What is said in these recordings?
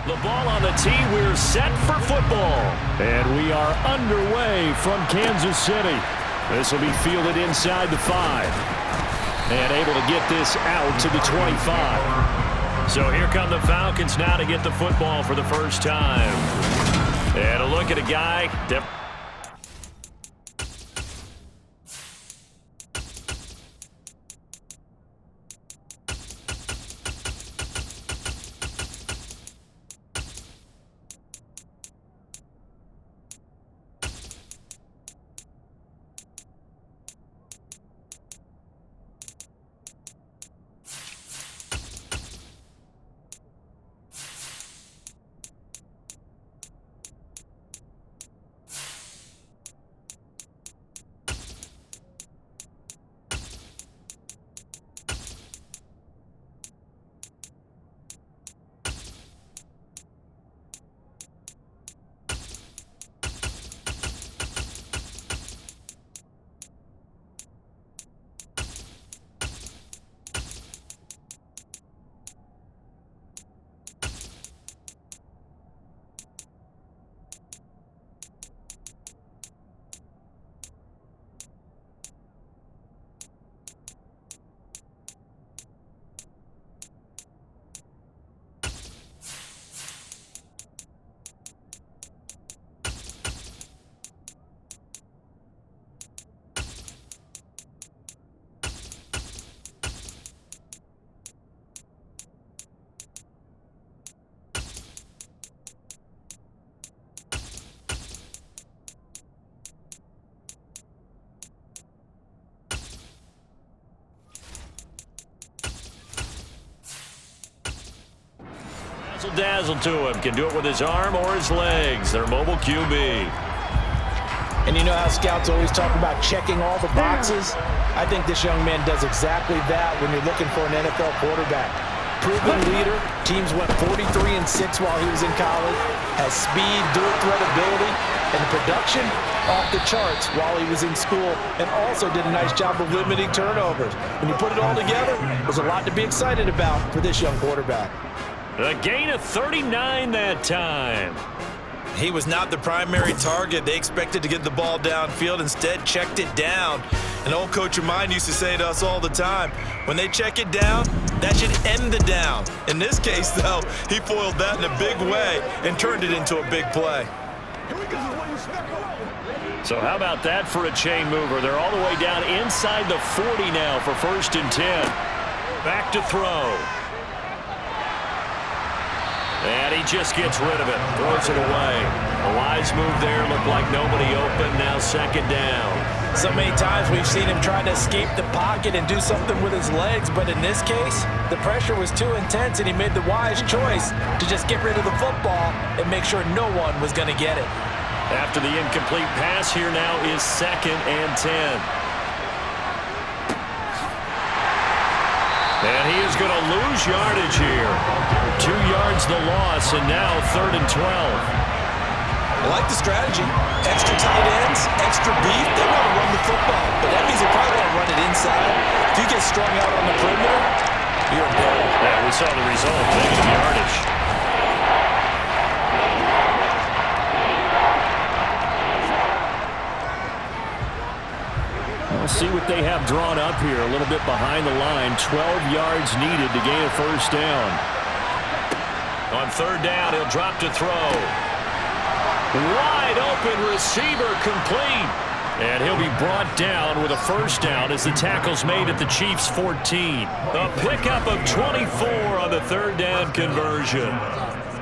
The ball on the tee. We're set for football. And we are underway from Kansas City. This will be fielded inside the 5. And able to get this out to the 25. So here come the Falcons now to get the football for the first time. And a look at a guy that... Dazzle to him. Can do it with his arm or his legs. Their mobile QB. And you know how scouts always talk about checking all the boxes? I think this young man does exactly that when you're looking for an NFL quarterback. Proven leader. Teams went 43-6 while he was in college. Has speed, dual threat ability, and the production off the charts while he was in school, and also did a nice job of limiting turnovers. When you put it all together, there's a lot to be excited about for this young quarterback. A gain of 39 that time. He was not the primary target. They expected to get the ball downfield. Instead, checked it down. An old coach of mine used to say to us all the time, when they check it down, that should end the down. In this case, though, he foiled that in a big way and turned it into a big play. So how about that for a chain mover? They're all the way down inside the 40 now for 1st and 10. Back to throw. And he just gets rid of it. Throws it away. A wise move there. Looked like nobody open. Now 2nd down. So many times we've seen him try to escape the pocket and do something with his legs. But in this case, the pressure was too intense, and he made the wise choice to just get rid of the football and make sure no one was going to get it. After the incomplete pass, here now is 2nd and 10. And he is going to lose yardage here. 2 yards the loss, and now 3rd and 12. I like the strategy. Extra tight ends, extra beef. They want to run the football, but that means they probably want to run it inside. If you get strung out on the perimeter, you're in peril. Yeah, we saw the result. Negative yardage. We'll see what they have drawn up here. A little bit behind the line. 12 yards needed to gain a 1st down. On 3rd down, he'll drop to throw. Wide open receiver, complete. And he'll be brought down with a 1st down as the tackle's made at the Chiefs' 14. A pickup of 24 on the 3rd down conversion.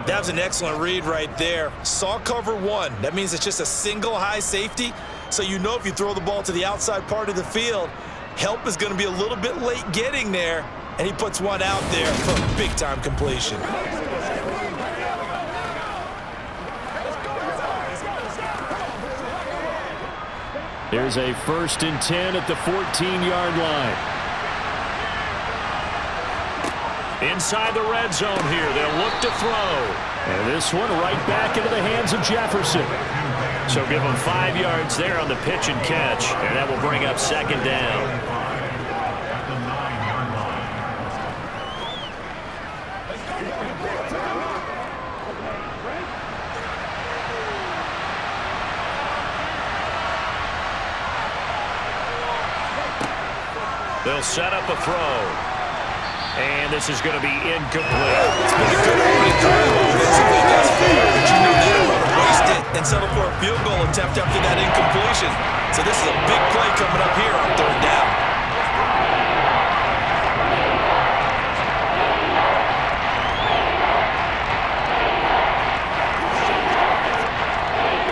That was an excellent read right there. Saw cover 1. That means it's just a single high safety. So you know if you throw the ball to the outside part of the field, help is going to be a little bit late getting there, and he puts one out there for a big-time completion. Here's a 1st and 10 at the 14-yard line. Inside the red zone here, they'll look to throw. And this one right back into the hands of Jefferson. So give him 5 yards there on the pitch and catch, and that will bring up 2nd down. They'll set up a throw. And this is going to be incomplete. It's been a good opening drive offensively thus far, but you know they don't want to waste it and settle for a field goal attempt after that incompletion. So this is a big play coming up here on 3rd down.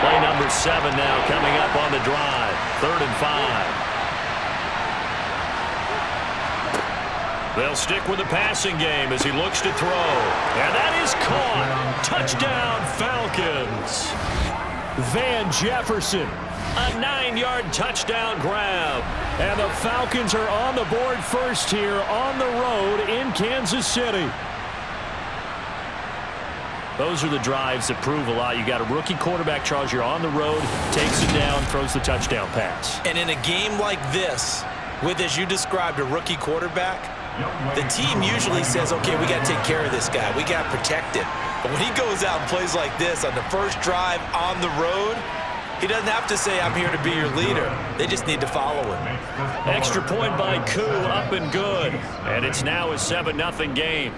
Play number 7 now coming up on the drive. 3rd and 5. They'll stick with the passing game as he looks to throw. And that is caught. Touchdown, Falcons. Van Jefferson, a 9-yard touchdown grab. And the Falcons are on the board first here on the road in Kansas City. Those are the drives that prove a lot. You got a rookie quarterback, Charles. You're on the road, takes it down, throws the touchdown pass. And in a game like this, with, as you described, a rookie quarterback, the team usually says, okay, we got to take care of this guy. We got to protect him. But when he goes out and plays like this on the first drive on the road, he doesn't have to say, I'm here to be your leader. They just need to follow him. Extra point by Koo, up and good. And it's now a 7-0 game.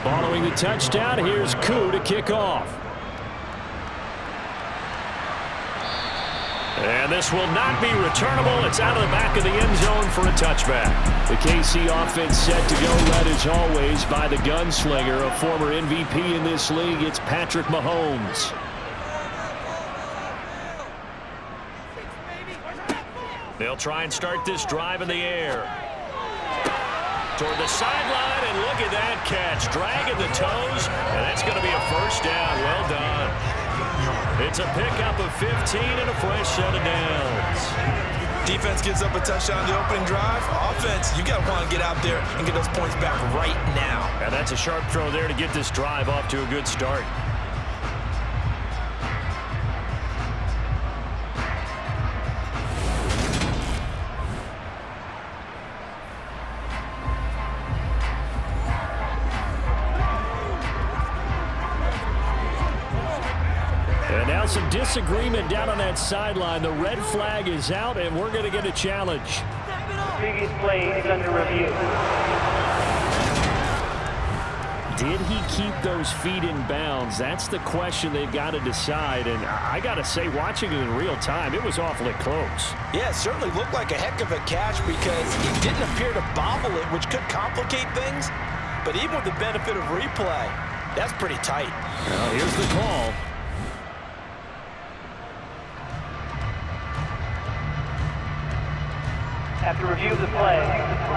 Following the touchdown, here's Koo to kick off. And this will not be returnable. It's out of the back of the end zone for a touchback. The KC offense set to go, led as always by the gunslinger, a former MVP in this league. It's Patrick Mahomes. They'll try and start this drive in the air. Toward the sideline, and look at that catch. Dragging the toes, and that's going to be a first down. Well done. It's a pickup of 15 and a fresh set of downs. Defense gives up a touchdown the opening drive. Offense, you got to want to get out there and get those points back right now. And that's a sharp throw there to get this drive off to a good start. And now some disagreement down on that sideline. The red flag is out, and we're going to get a challenge. Previous play is under review. Did he keep those feet in bounds? That's the question they've got to decide. And I got to say, watching it in real time, it was awfully close. Yeah, it certainly looked like a heck of a catch because he didn't appear to bobble it, which could complicate things. But even with the benefit of replay, that's pretty tight. Well, here's the call. After review of the play,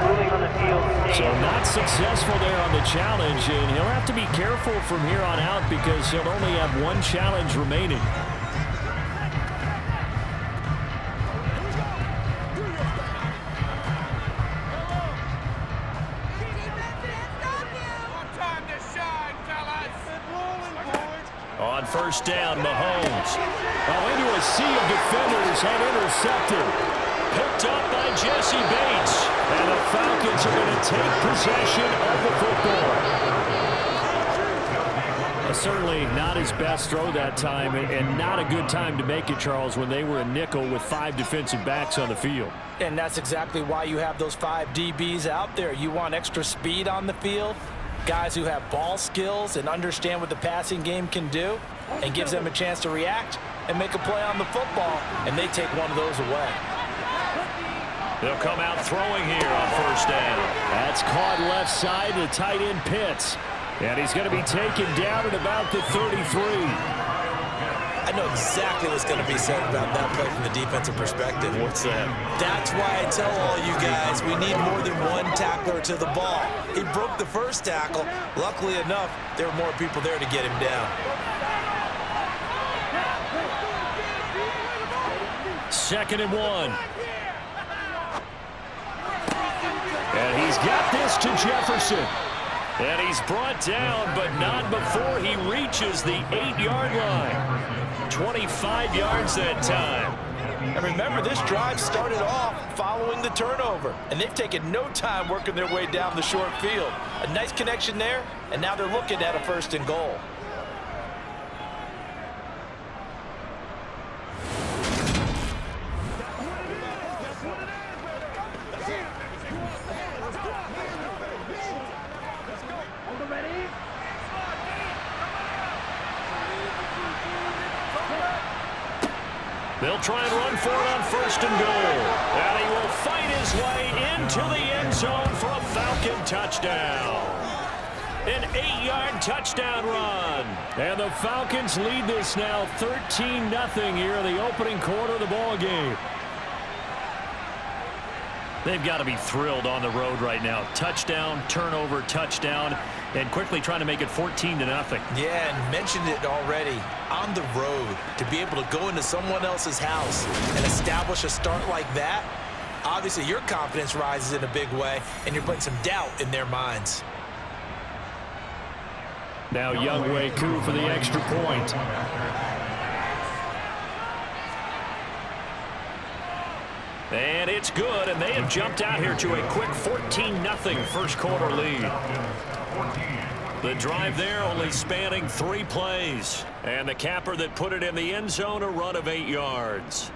ruling on the field stands. So not successful there on the challenge, and he'll have to be careful from here on out because he'll only have one challenge remaining. On first down, Mahomes. Into a sea of defenders and intercepted. Picked up by Jesse Bates. And the Falcons are going to take possession of the football. Certainly not his best throw that time, and not a good time to make it, Charles, when they were a nickel with 5 defensive backs on the field. And that's exactly why you have those 5 DBs out there. You want extra speed on the field, guys who have ball skills and understand what the passing game can do, and gives them a chance to react and make a play on the football, and they take one of those away. They'll come out throwing here on first down. That's caught left side, the tight end Pitts. And he's going to be taken down at about the 33. I know exactly what's going to be said about that play from the defensive perspective. What's that? That's why I tell all you guys we need more than one tackler to the ball. He broke the first tackle. Luckily enough, there were more people there to get him down. Second and 1. And he's got this to Jefferson. And he's brought down, but not before he reaches the 8-yard line. 25 yards that time. And remember, this drive started off following the turnover. And they've taken no time working their way down the short field. A nice connection there, and now they're looking at a 1st and goal. They'll try and run for it on 1st and goal. And he will fight his way into the end zone for a Falcon touchdown. An 8-yard touchdown run. And the Falcons lead this now 13-0 here in the opening quarter of the ball game. They've got to be thrilled on the road right now. Touchdown, turnover, touchdown, and quickly trying to make it 14-0. Yeah, and mentioned it already. On the road, to be able to go into someone else's house and establish a start like that, obviously your confidence rises in a big way, and you're putting some doubt in their minds. Now Younghoe Koo for the extra point. And it's good, and they have jumped out here to a quick 14-0 first quarter lead. The drive there only spanning 3 plays. And the capper that put it in the end zone, a run of 8 yards.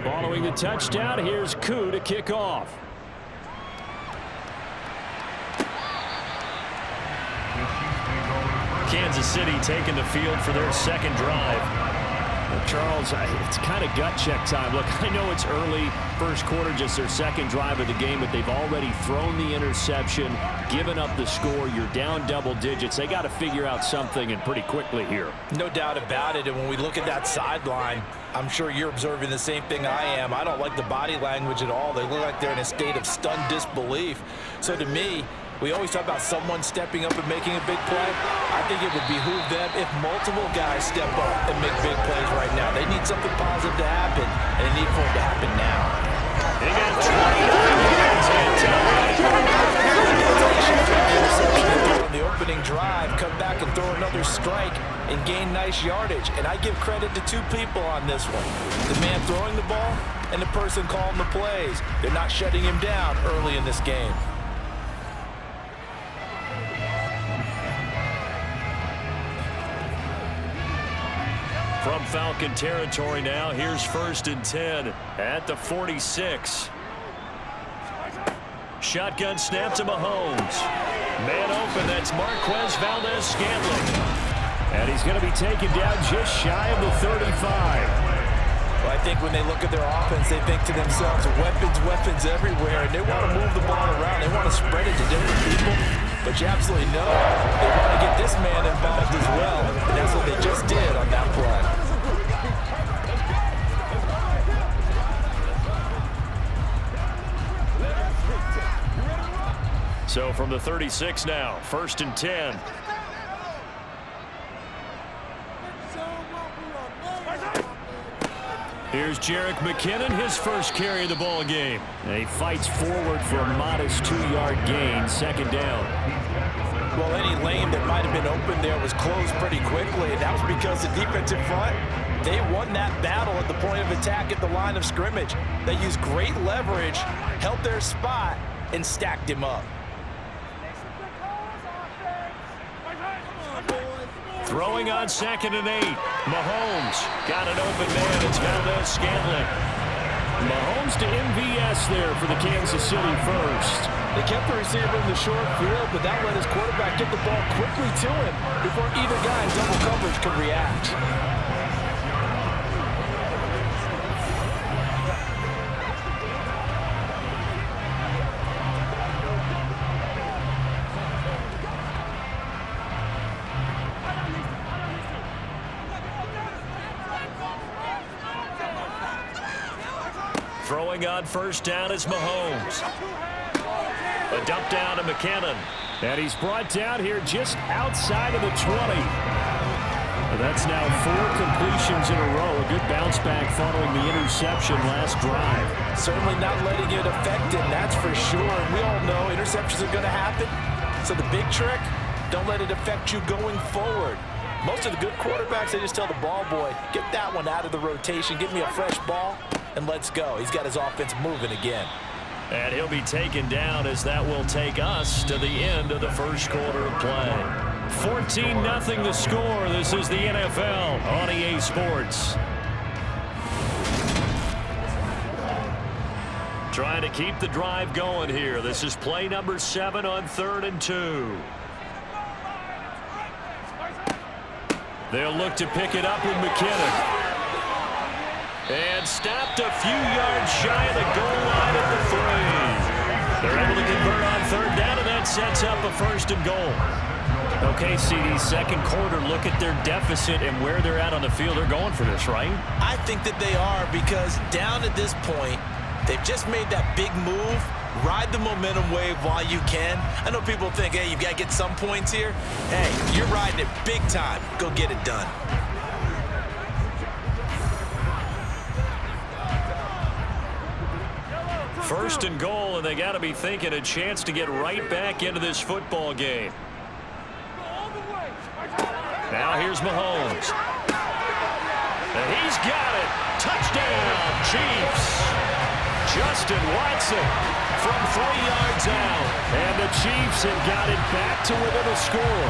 Following the touchdown, here's Koo to kick off. Kansas City taking the field for their second drive. Charles, it's kind of gut check time. Look, I know it's early, first quarter, just their second drive of the game, but they've already thrown the interception, given up the score. You're down double digits. They got to figure out something, and pretty quickly here. No doubt about it, and when we look at that sideline, I'm sure you're observing the same thing I am. I don't like the body language at all. They look like they're in a state of stunned disbelief. So to me, we always talk about someone stepping up and making a big play. I think it would behoove them if multiple guys step up and make big plays right now. They need something positive to happen, and they need for it to happen now. They got 29 yards on the opening drive, come back and throw another strike and gain nice yardage. And I give credit to 2 people on this one. The man throwing the ball and the person calling the plays. They're not shutting him down early in this game. From Falcon territory now, here's 1st and 10 at the 46. Shotgun snap to Mahomes. Man open, that's Marquez Valdez-Scantling. And he's going to be taken down just shy of the 35. Well, I think when they look at their offense, they think to themselves, weapons everywhere, and they want to move the ball around. They want to spread it to different people. But you absolutely know they want to get this man involved as well, and that's what they just did on that play. So from the 36 now, 1st and 10. Here's Jerick McKinnon, his first carry of the ball game. And he fights forward for a modest 2-yard gain, 2nd down. Well, any lane that might have been open there was closed pretty quickly, and that was because the defensive front, they won that battle at the point of attack at the line of scrimmage. They used great leverage, held their spot, and stacked him up. Throwing on 2nd and 8. Mahomes got an open man. It's Valdez-Scantling. Mahomes to MVS there for the Kansas City first. They kept the receiver in the short field, but that let his quarterback get the ball quickly to him before either guy in double coverage could react. Throwing on first down is Mahomes. A dump down to McKinnon. And he's brought down here just outside of the 20. And that's now 4 completions in a row. A good bounce back following the interception last drive. Certainly not letting it affect him, that's for sure. And we all know interceptions are going to happen. So the big trick, don't let it affect you going forward. Most of the good quarterbacks, they just tell the ball boy, get that one out of the rotation, give me a fresh ball, and let's go. He's got his offense moving again. And he'll be taken down as that will take us to the end of the first quarter of play. 14-0 the score. This is the NFL on EA Sports. Trying to keep the drive going here. This is play number 7 on 3rd and 2. They'll look to pick it up with McKinnon. And stopped a few yards shy of the goal line at the 3. They're able to convert on 3rd down, and that sets up a 1st and goal. Okay, CD, second quarter, look at their deficit and where they're at on the field. They're going for this, right? I think that they are, because down at this point, they've just made that big move. Ride the momentum wave while you can. I know people think, hey, you've got to get some points here. Hey, you're riding it big time. Go get it done. First and goal, and they got to be thinking a chance to get right back into this football game. Now here's Mahomes. And he's got it. Touchdown, Chiefs. Justin Watson from 3 yards out. And the Chiefs have got it back to within a score.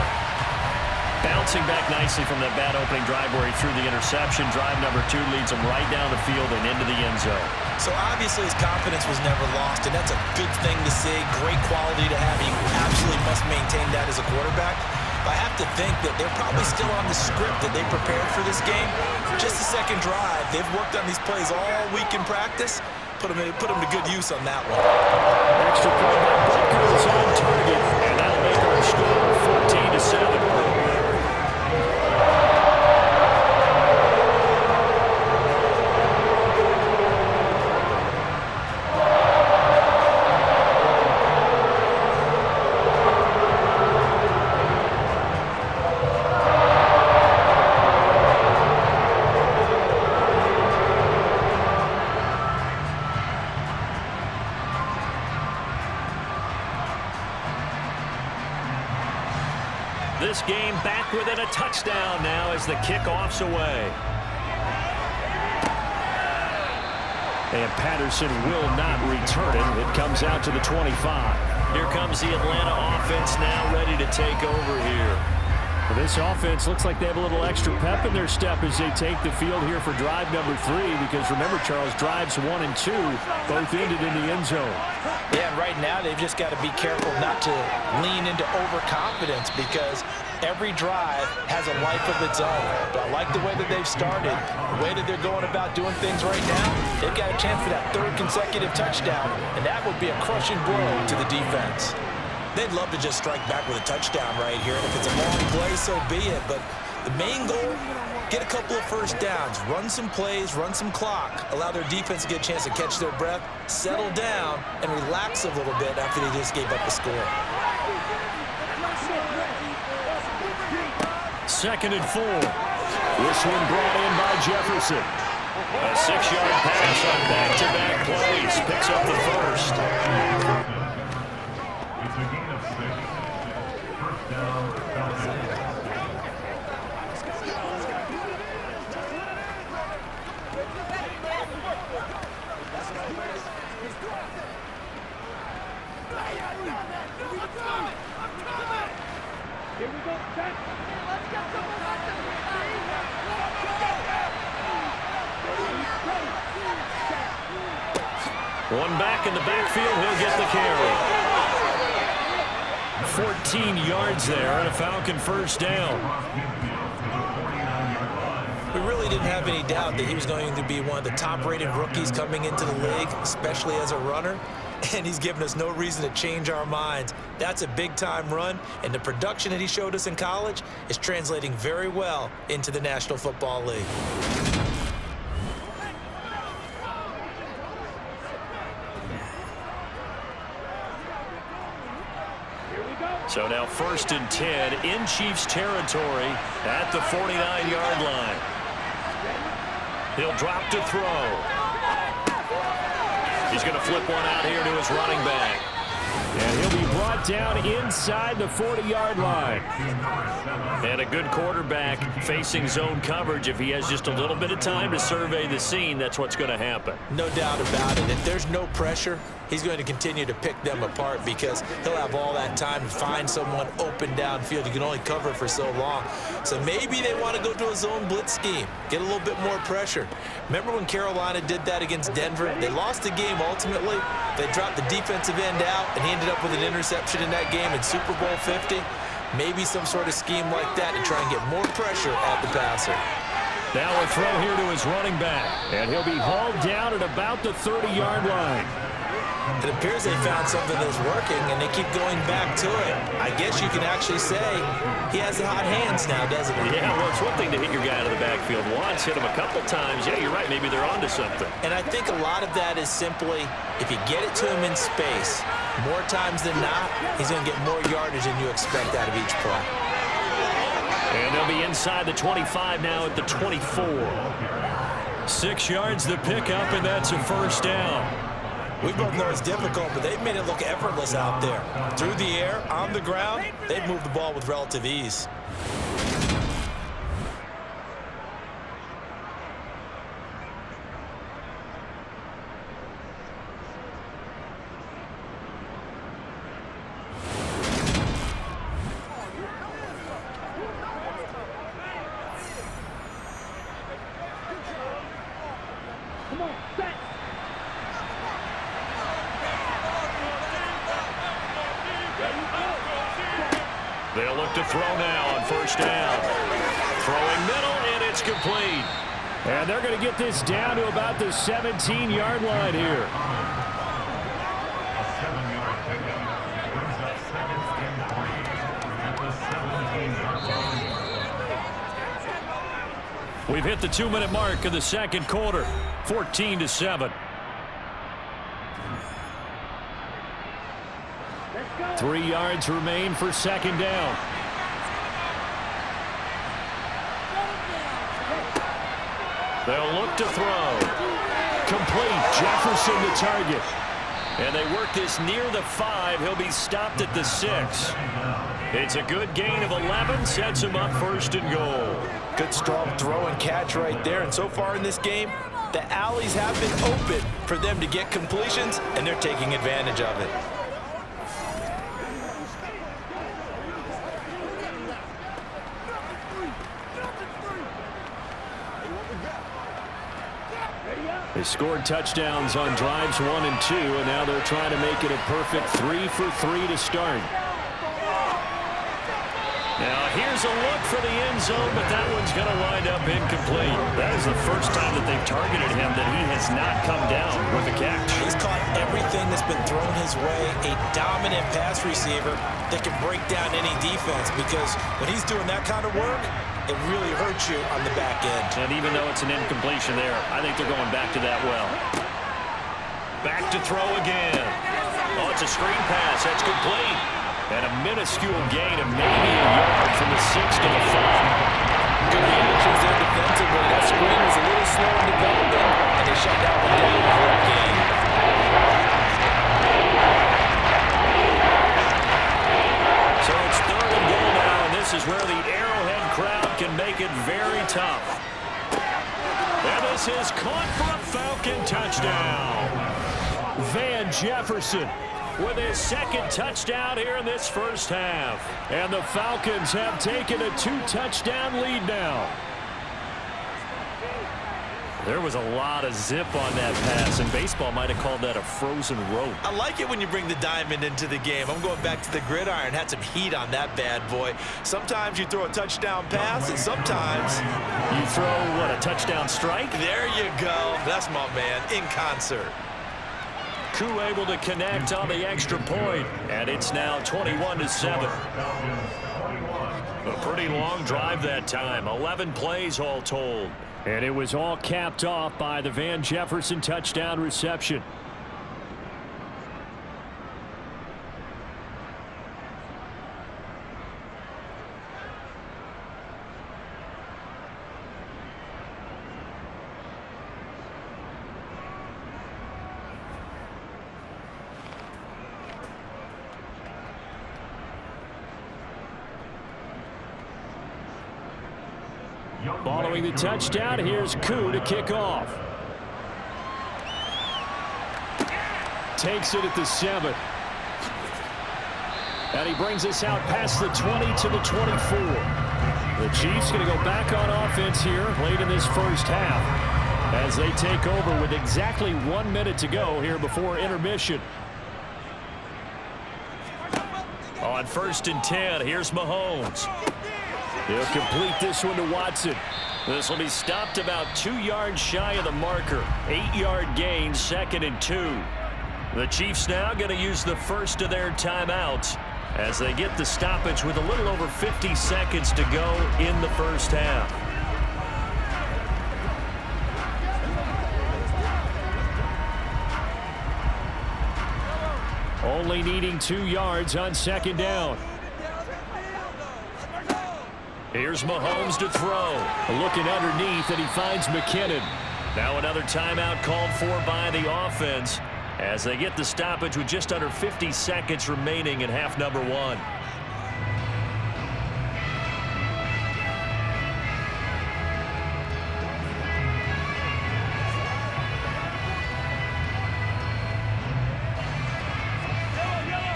Bouncing back nicely from that bad opening drive where he threw the interception. Drive number 2 leads him right down the field and into the end zone. So obviously his confidence was never lost, and that's a good thing to see. Great quality to have. You absolutely must maintain that as a quarterback. But I have to think that they're probably still on the script that they prepared for this game. Just the second drive. They've worked on these plays all week in practice. Put them to good use on that one. Extra point by Butker is on target, and that'll make our score 14-7. This game back within a touchdown now as the kickoff's away. And Patterson will not return it. It comes out to the 25. Here comes the Atlanta offense now ready to take over here. Well, this offense looks like they have a little extra pep in their step as they take the field here for drive number 3, because remember, Charles, drives 1 and 2 both ended in the end zone. Yeah, and right now they've just got to be careful not to lean into overconfidence, because every drive has a life of its own. But I like the way that they've started, the way that they're going about doing things right now. They've got a chance for that 3rd consecutive touchdown, and that would be a crushing blow to the defense. They'd love to just strike back with a touchdown right here, and if it's a long play, so be it. But the main goal, get a couple of first downs, run some plays, run some clock, allow their defense to get a chance to catch their breath, settle down, and relax a little bit after they just gave up the score. 2nd and 4. This one brought in by Jefferson. A 6-yard pass on back-to-back plays. Picks up the first. It's a gain of 6. First down, Falcons. Here we go, set. Let's get some momentum. Let's go. One back in the backfield. He'll get the carry. 14 yards there and a Falcon first down. We really didn't have any doubt that he was going to be one of the top-rated rookies coming into the league, especially as a runner. And he's given us no reason to change our minds. That's a big-time run, and the production that he showed us in college is translating very well into the National Football League. So now 1st and 10 in Chiefs territory at the 49-yard line. He'll drop to throw. He's going to flip one out here to his running back. And he'll be brought down inside the 40-yard line. And a good quarterback facing zone coverage. If he has just a little bit of time to survey the scene, that's what's going to happen. No doubt about it. If there's no pressure, he's going to continue to pick them apart because he'll have all that time to find someone open downfield. You can only cover for so long. So maybe they want to go to a zone blitz scheme, get a little bit more pressure. Remember when Carolina did that against Denver? They lost the game ultimately. They dropped the defensive end out, and he ended up with an interception in that game in Super Bowl 50. Maybe some sort of scheme like that to try and get more pressure at the passer. Now a throw here to his running back, and he'll be hauled down at about the 30-yard line. It appears they found something that's working, and they keep going back to it. I guess you can actually say he has hot hands now, doesn't he? Yeah, well, it's one thing to hit your guy out of the backfield once, hit him a couple times. Yeah, you're right. Maybe they're onto something. And I think a lot of that is simply if you get it to him in space, more times than not, he's going to get more yardage than you expect out of each play. And they'll be inside the 25 now at the 24. 6 yards the pickup, and that's a first down. We both know it's difficult, but they've made it look effortless out there. Through the air, on the ground, they've moved the ball with relative ease. They'll look to throw now on first down. Throwing middle, and it's complete. And they're going to get this down to about the 17-yard line here. A 7-yard pickup brings up 2nd and 3 at the 17-yard line. We've hit the 2-minute mark of the second quarter, 14-7. 3 yards remain for second down. They'll look to throw. Complete. Jefferson the target. And they work this near the 5. He'll be stopped at the 6. It's a good gain of 11. Sets him up 1st and goal. Good strong throw and catch right there. And so far in this game, the alleys have been open for them to get completions, and they're taking advantage of it. They scored touchdowns on drives 1 and 2, and now they're trying to make it a perfect 3 for 3 to start. Now here's a look for the end zone, but that one's going to wind up incomplete. That is the first time that they've targeted him that he has not come down with a catch. He's caught everything that's been thrown his way, a dominant pass receiver that can break down any defense, because when he's doing that kind of work, it really hurts you on the back end. And even though it's an incompletion there, I think they're going back to that well. Back to throw again. Oh, it's a screen pass. That's complete. And a minuscule gain of maybe a yard from the 6 to the 5. Good reactions there defensively. That screen was a little slow in developing, and they shut down the down for a gain. So it's 3rd and goal now, and this is where the Arrowhead crowd can make it very tough. And this is caught for a Falcon touchdown. Van Jefferson with his 2nd touchdown here in this first half. And the Falcons have taken a 2-touchdown lead now. There was a lot of zip on that pass, and baseball might have called that a frozen rope. I like it when you bring the diamond into the game. I'm going back to the gridiron. Had some heat on that bad boy. Sometimes you throw a touchdown pass, and sometimes you throw, what, a touchdown strike? There you go. That's my man, in concert. Koo able to connect on the extra point, and it's now 21-7. A pretty long drive that time, 11 plays all told. And it was all capped off by the Van Jefferson touchdown reception. Following the touchdown, here's Koo to kick off. Takes it at the 7. And he brings us out past the 20 to the 24. The Chiefs going to go back on offense here late in this first half as they take over with exactly 1 minute to go here before intermission. On 1st and 10, here's Mahomes. He'll complete this one to Watson. This will be stopped about 2 yards shy of the marker. 8-yard gain, 2nd and 2. The Chiefs now going to use the first of their timeouts as they get the stoppage with a little over 50 seconds to go in the first half. Only needing 2 yards on 2nd down. Here's Mahomes to throw. Looking underneath, and he finds McKinnon. Now another timeout called for by the offense as they get the stoppage with just under 50 seconds remaining in half number 1.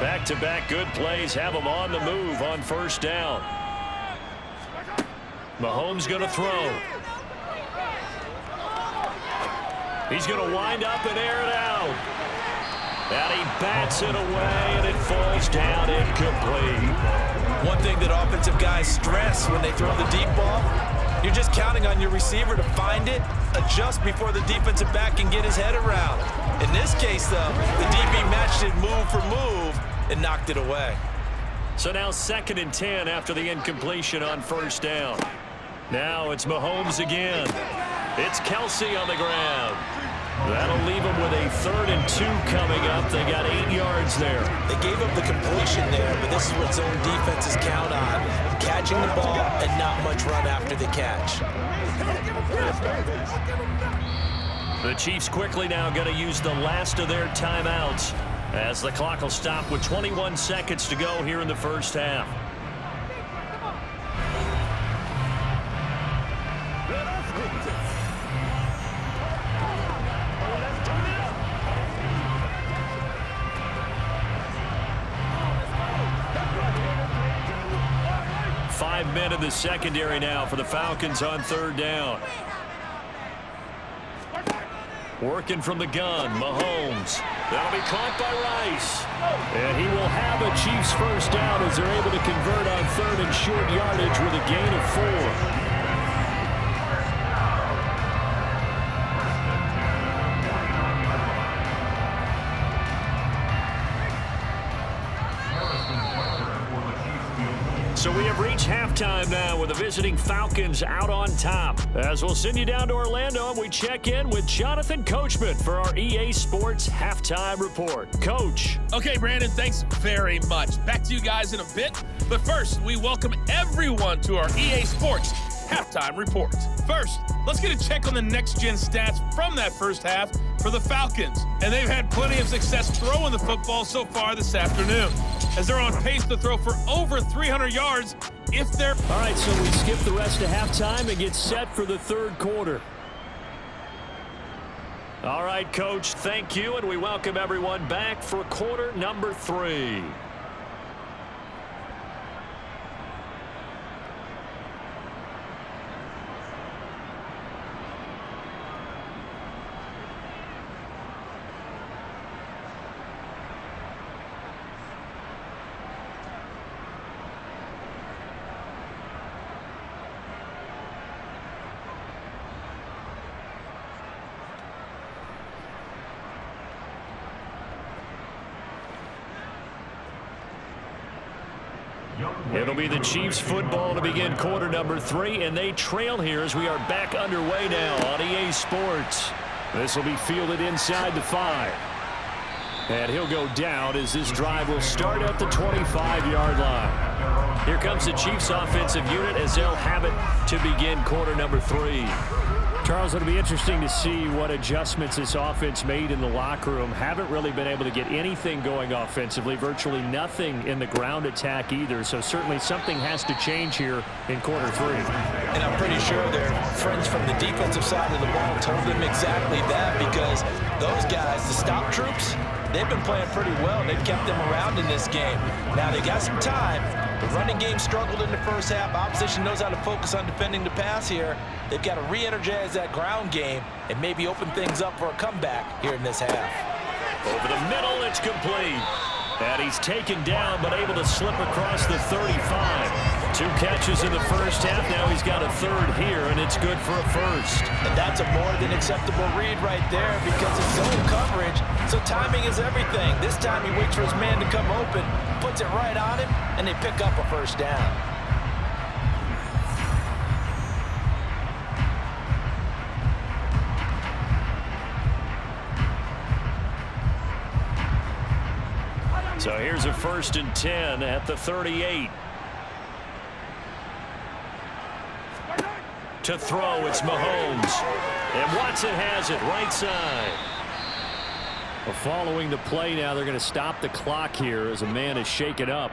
Back-to-back good plays have them on the move on 1st down. Mahomes going to throw. He's going to wind up and air it out. And he bats it away, and it falls down incomplete. One thing that offensive guys stress when they throw the deep ball, you're just counting on your receiver to find it, adjust before the defensive back can get his head around. In this case, though, the DB matched it move for move and knocked it away. So now 2nd and 10 after the incompletion on 1st down. Now it's Mahomes again. It's Kelsey on the ground. That'll leave them with a 3rd and 2 coming up. They got 8 yards there. They gave up the completion there, but this is what zone defenses count on. Catching the ball and not much run after the catch. The Chiefs quickly now going to use the last of their timeouts as the clock will stop with 21 seconds to go here in the first half. Men in the secondary now for the Falcons on 3rd down. Working from the gun, Mahomes. That'll be caught by Rice. And he will have a Chiefs first down as they're able to convert on 3rd and short yardage with a gain of 4. So we have reached halftime now with the visiting Falcons out on top. As we'll send you down to Orlando and we check in with Jonathan Coachman for our EA Sports Halftime Report. Coach. Okay, Brandon, thanks very much. Back to you guys in a bit. But first, we welcome everyone to our EA Sports Halftime Report. First, let's get a check on the next-gen stats from that first half for the Falcons. And they've had plenty of success throwing the football so far this afternoon, as they're on pace to throw for over 300 yards if they're... All right, so we skip the rest of halftime and get set for the 3rd quarter. All right, Coach, thank you, and we welcome everyone back for quarter number 3. It'll be the Chiefs football to begin quarter number 3, and they trail here as we are back underway now on EA Sports. This will be fielded inside the 5. And he'll go down as this drive will start at the 25-yard line. Here comes the Chiefs offensive unit as they'll have it to begin quarter number 3. Charles, it'll be interesting to see what adjustments this offense made in the locker room. Haven't really been able to get anything going offensively, virtually nothing in the ground attack either. So certainly something has to change here in quarter 3. And I'm pretty sure their friends from the defensive side of the ball told them exactly that, because those guys, the stop troops, they've been playing pretty well. They've kept them around in this game. Now they got some time. The running game struggled in the first half. Opposition knows how to focus on defending the pass here. They've got to re-energize that ground game and maybe open things up for a comeback here in this half. Over the middle, it's complete. And he's taken down, but able to slip across the 35. 2 catches in the first half. Now he's got a 3rd here, and it's good for a 1st. And that's a more than acceptable read right there, because it's zone coverage, so timing is everything. This time he waits for his man to come open, puts it right on him, and they pick up a 1st down. So here's a 1st and 10 at the 38. To throw, it's Mahomes. And Watson has it right side. Well, following the play now, they're going to stop the clock here as a man is shaken up.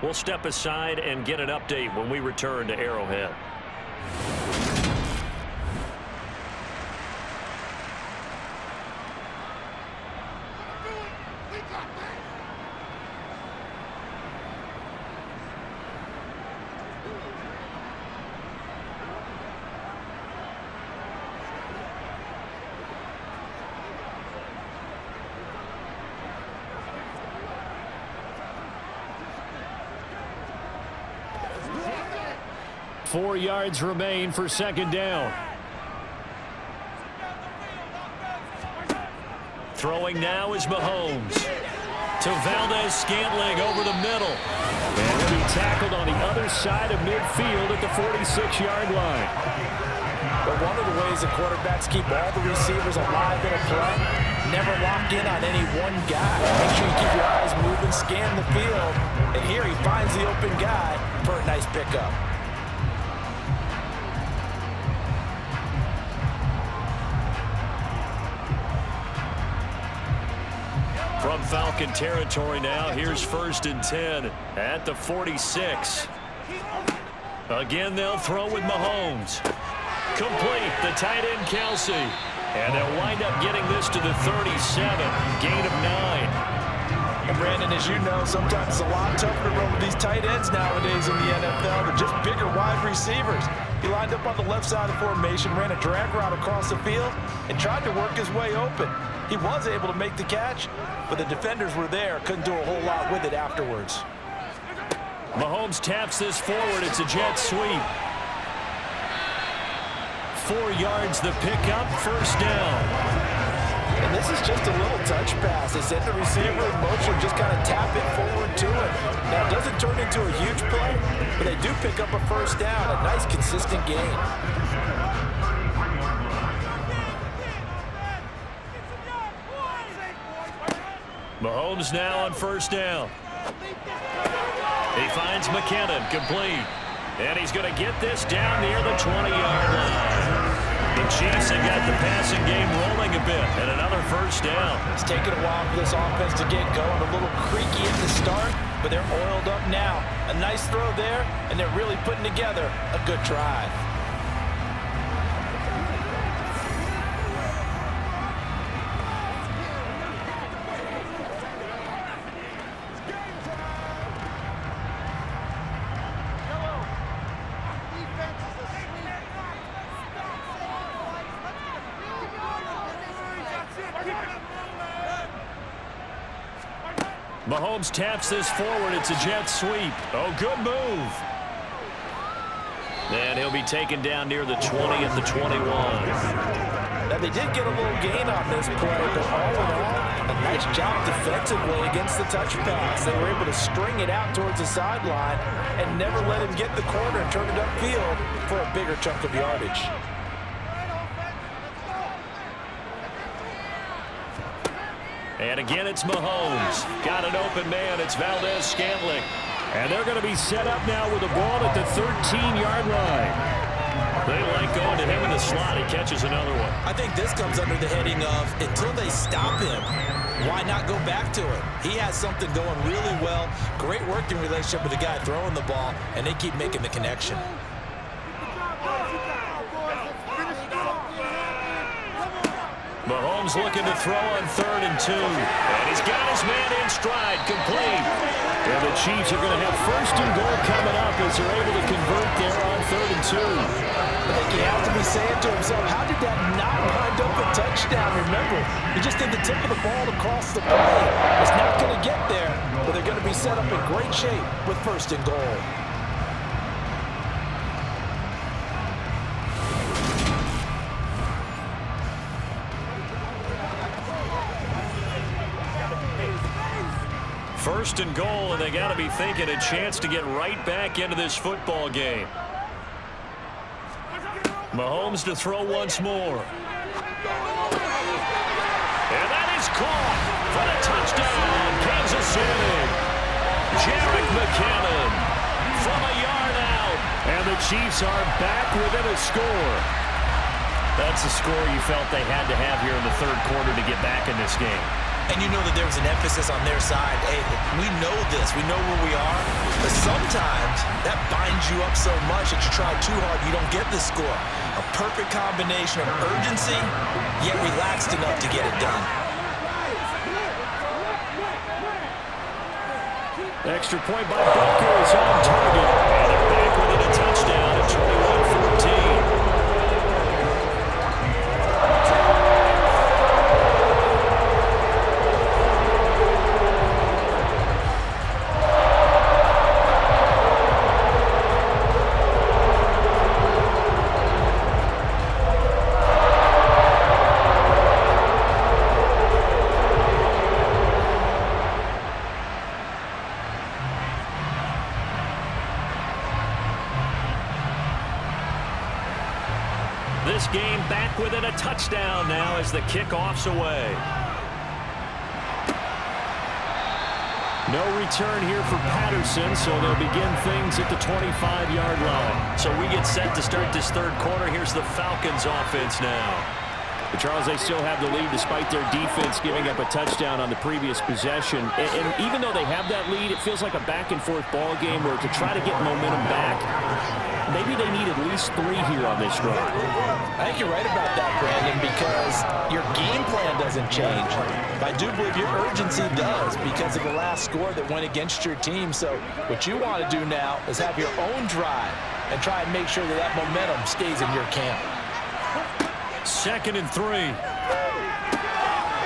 We'll step aside and get an update when we return to Arrowhead. Four yards remain for 2nd down. Throwing now is Mahomes. To Valdez-Scantling over the middle. And he'll be tackled on the other side of midfield at the 46-yard line. But one of the ways the quarterbacks keep all the receivers alive in a play, never lock in on any one guy. Make sure you keep your eyes moving, scan the field. And here he finds the open guy for a nice pickup. From Falcon territory now, here's 1st and 10 at the 46. Again, they'll throw with Mahomes. Complete, the tight end Kelsey. And they'll wind up getting this to the 37, gain of 9. And Brandon, as you know, sometimes it's a lot tougher to run with these tight ends nowadays in the NFL. They're just bigger wide receivers. He lined up on the left side of the formation, ran a drag route across the field, and tried to work his way open. He was able to make the catch, but the defenders were there, couldn't do a whole lot with it afterwards. Mahomes taps this forward. It's a jet sweep. 4 yards the pickup, 1st down. And this is just a little touch pass. They send the receiver in motion, just kind of tap it forward to him. Now, it doesn't turn into a huge play, but they do pick up a 1st down, a nice, consistent gain. Mahomes now on 1st down. He finds McKinnon, complete. And he's going to get this down near the 20-yard line. The Chiefs have got the passing game rolling a bit, and another 1st down. It's taken a while for this offense to get going. A little creaky at the start, but they're oiled up now. A nice throw there, and they're really putting together a good drive. Mahomes taps this forward. It's a jet sweep. Oh, good move. And he'll be taken down near the 20 at the 21. Now, they did get a little gain on this play, but all in all, A nice job defensively against the touch pass. They were able to string it out towards the sideline and never let him get the corner and turn it upfield for a bigger chunk of yardage. And again, it's Mahomes. Got an open man. It's Valdez-Scantling. And they're going to be set up now with the ball at the 13-yard line. They like going to him in the slot. He catches another one. I think this comes under the heading of until they stop him, why not go back to it? He has something going really well. Great working relationship with the guy throwing the ball, and they keep making the connection. Mahomes looking to throw on 3rd and 2. And he's got his man in stride, complete. And the Chiefs are going to have 1st and goal coming up as they're able to convert there on 3rd and 2. I think he has to be saying to himself, how did that not wind up a touchdown? Remember, he just did the tip of the ball across the play. It's not going to get there, but they're going to be set up in great shape with 1st and goal. First and goal, and they got to be thinking a chance to get right back into this football game. Mahomes to throw once more. And that is caught for the touchdown, Kansas City. Jerick McKinnon from a yard out. And the Chiefs are back within a score. That's the score you felt they had to have here in the 3rd quarter to get back in this game. And you know that there was an emphasis on their side. Hey, we know this. We know where we are. But sometimes that binds you up so much that you try too hard, you don't get the score. A perfect combination of urgency, yet relaxed enough to get it done. Extra point by Booker is on target. And they're back within a touchdown at 21-14. This game back within a touchdown now as the kickoff's away. No return here for Patterson, so they'll begin things at the 25-yard line. So we get set to start this 3rd quarter. Here's the Falcons offense now. But Charles, they still have the lead despite their defense giving up a touchdown on the previous possession. And even though they have that lead, it feels like a back-and-forth ball game where to try to get momentum back, maybe they need at least 3 here on this drive. I think you're right about that, Brandon, because your game plan doesn't change. I do believe your urgency does because of the last score that went against your team. So what you want to do now is have your own drive and try and make sure that that momentum stays in your camp. 2nd and 3.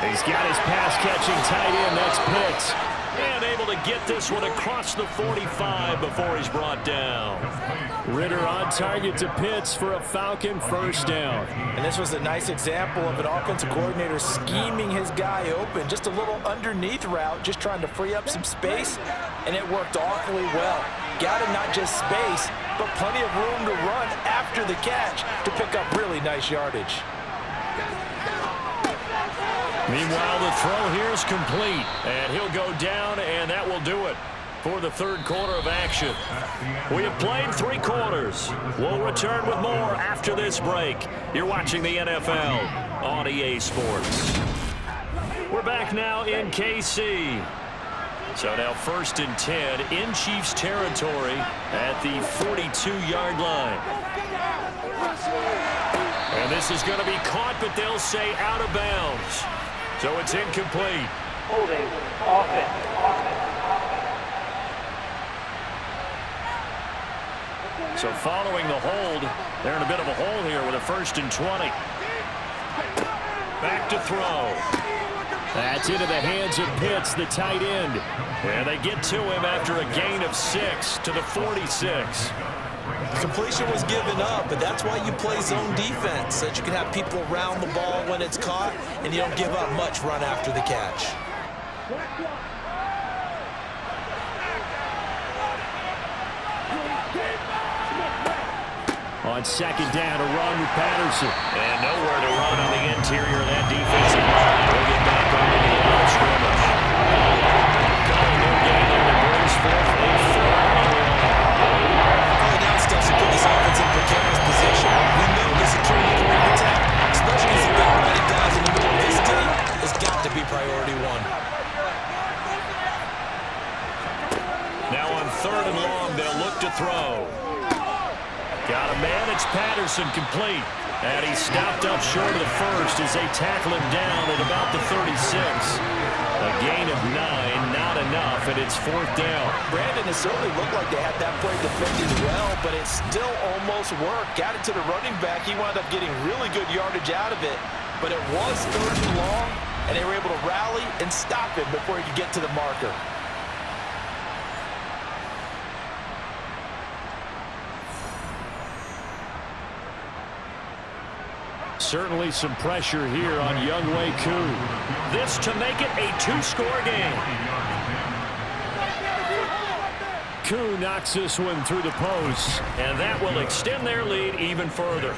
He's got his pass-catching tight end. That's Pitts. And able to get this one across the 45 before he's brought down. Ritter on target to Pitts for a Falcon 1st down. And this was a nice example of an offensive coordinator scheming his guy open. Just a little underneath route, just trying to free up some space, and it worked awfully well. Got him not just space, but plenty of room to run after the catch to pick up really nice yardage. Meanwhile, the throw here is complete, and he'll go down, and that will do it for the 3rd quarter of action. We have played 3 quarters. We'll return with more after this break. You're watching the NFL on EA Sports. We're back now in KC. So now 1st and 10 in Chiefs territory at the 42-yard line. And this is going to be caught, but they'll say out of bounds. So it's incomplete. Holding, offense. So following the hold, they're in a bit of a hole here with a 1st and 20. Back to throw. That's into the hands of Pitts, the tight end. And they get to him after a gain of 6 to the 46. The completion was given up, but that's why you play zone defense, so that you can have people around the ball when it's caught, and you don't give up much run after the catch. On second down, a run with Patterson. And nowhere to run on the interior of that defensive line. We'll get back on the line of scrimmage. Calling no gain there to brings forth a third and long. Early down stuff to put this offense in precarious position. We know the security point of attack, especially as the big body guys in the middle of this team, has got to be priority one. Now on third and long, they'll look to throw. Got a man, it's Patterson, complete. And he's stopped up short of the first as they tackle him down at about the 36. A gain of 9, not enough, and it's fourth down. Brandon, it certainly looked like they had that play defended well, but it still almost worked. Got it to the running back. He wound up getting really good yardage out of it, but it was third and long, and they were able to rally and stop him before he could get to the marker. Certainly some pressure here on Younghoe Koo. This to make it a 2-score game. Koo knocks this one through the post, and that will extend their lead even further.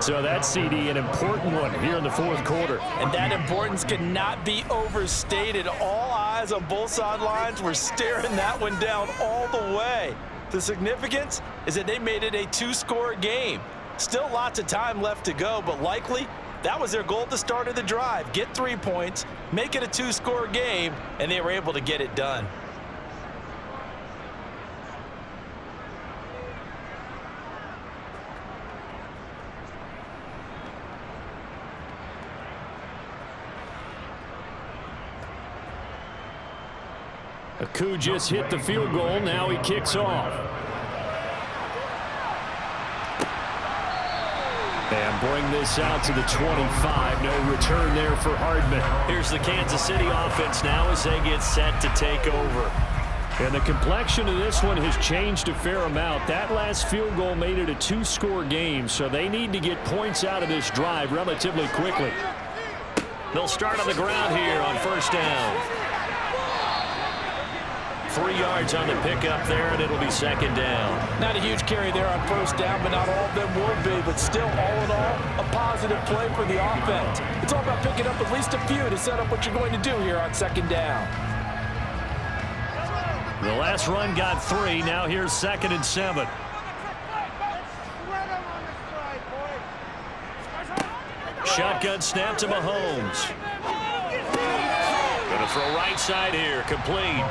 So that CD, an important one here in the fourth quarter. And that importance cannot be overstated. All eyes on both sidelines were staring that one down all the way. The significance is that they made it a 2-score game. Still lots of time left to go, but likely that was their goal at the start of the drive. Get 3 points, make it a 2-score game, and they were able to get it done. Koo just hit the field goal. Now he kicks off. And bring this out to the 25. No return there for Hardman. Here's the Kansas City offense now as they get set to take over. And the complexion of this one has changed a fair amount. That last field goal made it a 2-score game, so they need to get points out of this drive relatively quickly. They'll start on the ground here on first down. 3 yards on the pickup there, and it'll be second down. Not a huge carry there on first down, but not all of them will be. But still, all in all, a positive play for the offense. It's all about picking up at least a few to set up what you're going to do here on second down. The last run got 3. Now here's 2nd and 7. Shotgun snap to Mahomes. Going to throw right side here, complete.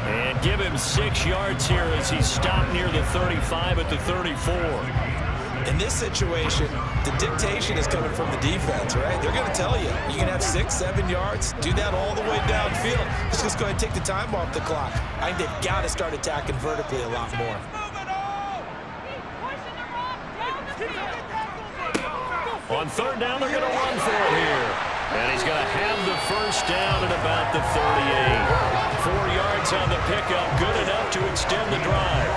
And give him 6 yards here as he's stopped near the 35 at the 34. In this situation, the dictation is coming from the defense, right? They're going to tell you, you can have 6, 7 yards, do that all the way downfield. Let's just go ahead and take the time off the clock. I think they've got to start attacking vertically a lot more. On third down, they're going to run for it here. And he's going to have the first down at about the 38. 4 yards on the pickup, good enough to extend the drive.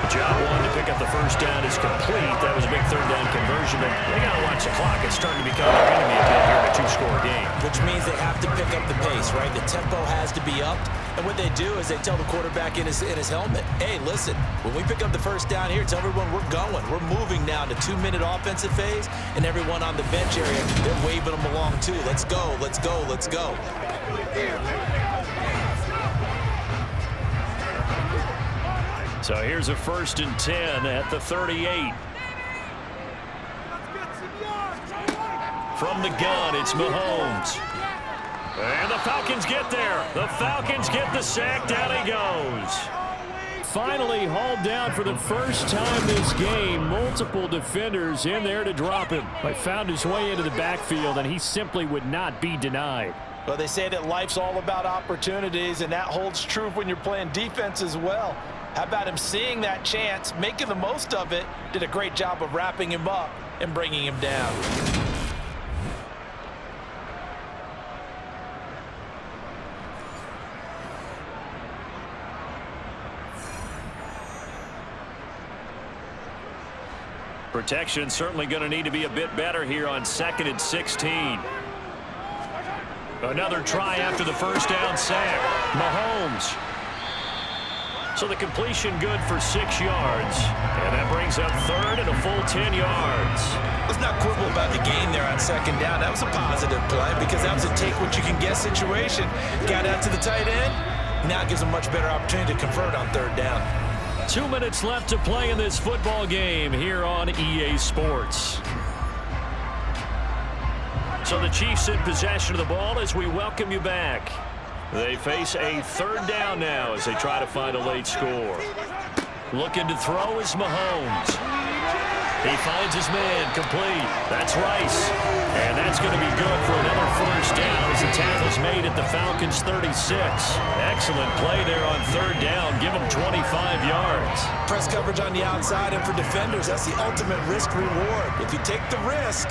Job one to pick up the first down is complete. That was a big third down conversion. But they got to watch the clock. It's starting to become their enemy a bit here in a 2-score game. Which means they have to pick up the pace, right? The tempo has to be upped. And what they do is they tell the quarterback in his helmet, hey, listen, when we pick up the first down here, tell everyone we're going. We're moving now to 2-minute offensive phase, and everyone on the bench area, they're waving them along too. Let's go, let's go, let's go. So here's a 1st and 10 at the 38. From the gun, it's Mahomes. And the Falcons get there. The Falcons get the sack. Down he goes. Finally hauled down for the first time this game. Multiple defenders in there to drop him. But found his way into the backfield, and he simply would not be denied. Well, they say that life's all about opportunities, and that holds true when you're playing defense as well. How about him seeing that chance, making the most of it, did a great job of wrapping him up and bringing him down. Protection certainly going to need to be a bit better here on 2nd and 16. Another try after the first down sack. Mahomes. So the completion good for 6 yards. And that brings up 3rd and a full 10 yards. Let's not quibble about the gain there on 2nd down. That was a positive play because that was a take-what-you-can-get situation. Got out to the tight end. Now it gives them a much better opportunity to convert on 3rd down. 2 minutes left to play in this football game here on EA Sports. So the Chiefs in possession of the ball as we welcome you back. They face a 3rd down now as they try to find a late score. Looking to throw is Mahomes. He finds his man complete. That's Rice. And that's going to be good for another first down as the tackle's made at the Falcons 36. Excellent play there on 3rd down. Give them 25 yards. Press coverage on the outside, and for defenders, that's the ultimate risk reward. If you take the risk,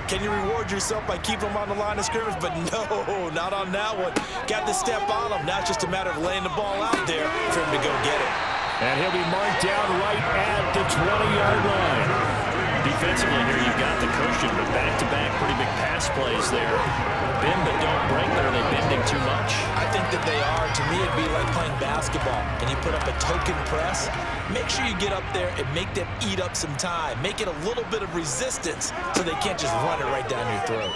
can you reward yourself by keeping them on the line of scrimmage? But no, not on that one. Got to step on them. Now it's just a matter of laying the ball out there for him to go get it. And he'll be marked down right at the 20-yard line. Defensively here, you've got the cushion, but back-to-back pretty big pass plays there. Bend but don't break. Are they bending too much? I think that they are. To me, it'd be like playing basketball. And you put up a token press. Make sure you get up there and make them eat up some time. Make it a little bit of resistance so they can't just run it right down your throat.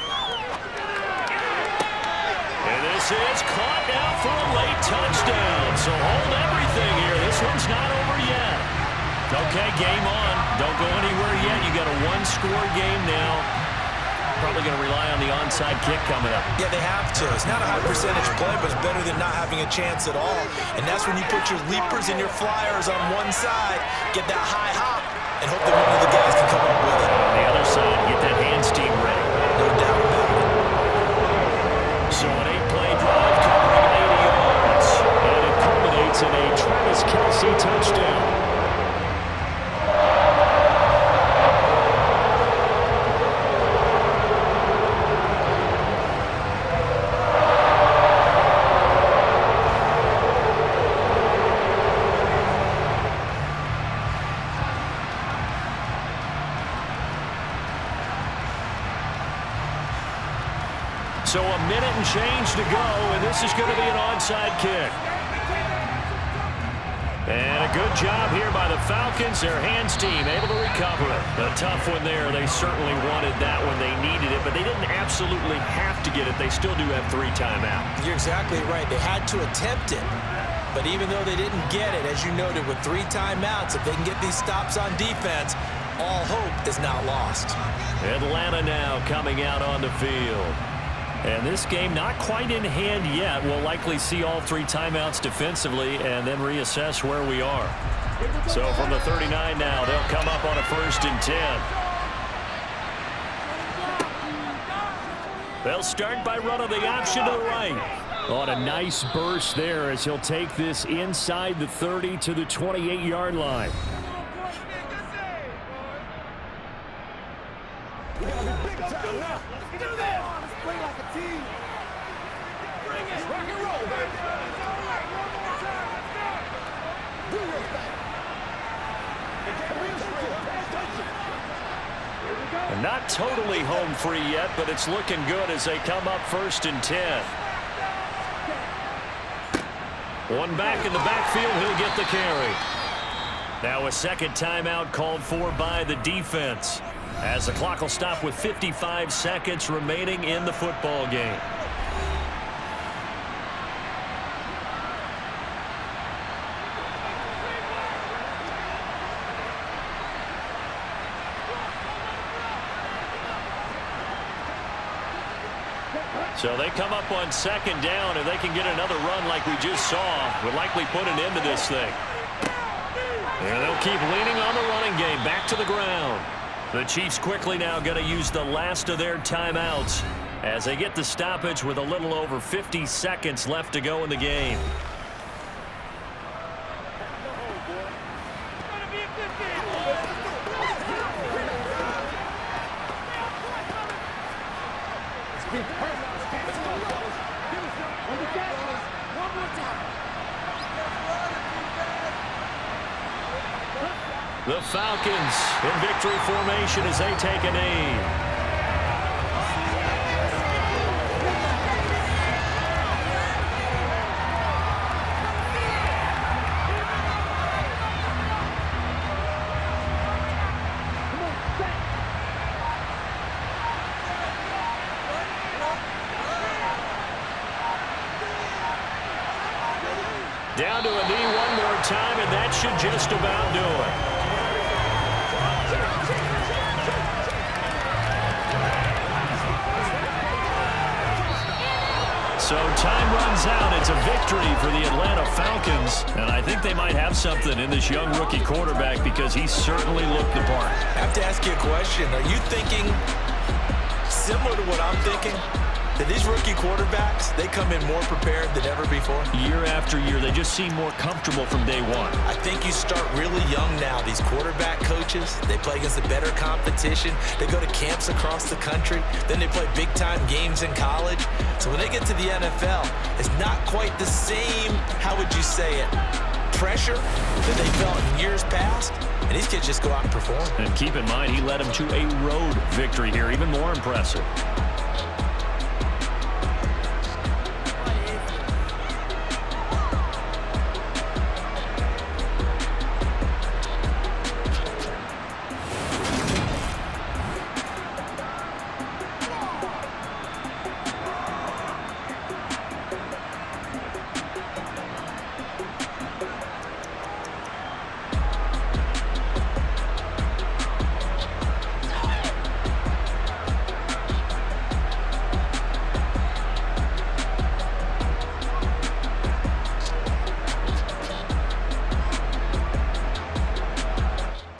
And this is caught now for a late touchdown. So hold everything here. This one's not over yet. Okay, game on. Don't go anywhere yet. You got a one-score game now. Probably going to rely on the onside kick coming up. Yeah, they have to. It's not a high percentage play, but it's better than not having a chance at all. And that's when you put your leapers and your flyers on one side, get that high hop, and hope that one of the guys can come up with it. On the other side, get that hand steam ready. No doubt about it. So an 8-play drive covering 80 yards. And it culminates in a Travis Kelce touchdown. So a minute and change to go, and this is going to be an onside kick. And a good job here by the Falcons. Their hands team able to recover it. A tough one there. They certainly wanted that when they needed it, but they didn't absolutely have to get it. They still do have 3 timeouts. You're exactly right. They had to attempt it. But even though they didn't get it, as you noted, with 3 timeouts, if they can get these stops on defense, all hope is not lost. Atlanta now coming out on the field. And this game not quite in hand yet. We'll likely see all 3 timeouts defensively and then reassess where we are. So from the 39 now, they'll come up on a 1st and 10. They'll start by running the option to the right. On a nice burst there as he'll take this inside the 30 to the 28-yard line. Not totally home free yet, but it's looking good as they come up 1st and 10. One back in the backfield, he'll get the carry. Now a 2nd timeout called for by the defense, as the clock will stop with 55 seconds remaining in the football game. So they come up on 2nd down, and they can get another run like we just saw. Would likely put an end to this thing. And they'll keep leaning on the running game. Back to the ground. The Chiefs quickly now going to use the last of their timeouts as they get the stoppage with a little over 50 seconds left to go in the game. The Falcons Falcons in victory formation as they take a knee. Down to a knee one more time, and that should just about do it. So time runs out. It's a victory for the Atlanta Falcons, and I think they might have something in this young rookie quarterback because he certainly looked the part. I have to ask you a question. Are you thinking similar to what I'm thinking? That these rookie quarterbacks, they come in more prepared than ever before? Year after year, they just seem more comfortable from day one. I think you start really young now. These quarterback coaches, they play against a better competition. They go to camps across the country. Then they play big-time games in college. So when they get to the NFL, it's not quite the same, how would you say it, pressure that they felt in years past. And these kids just go out and perform. And keep in mind, he led them to a road victory here, even more impressive.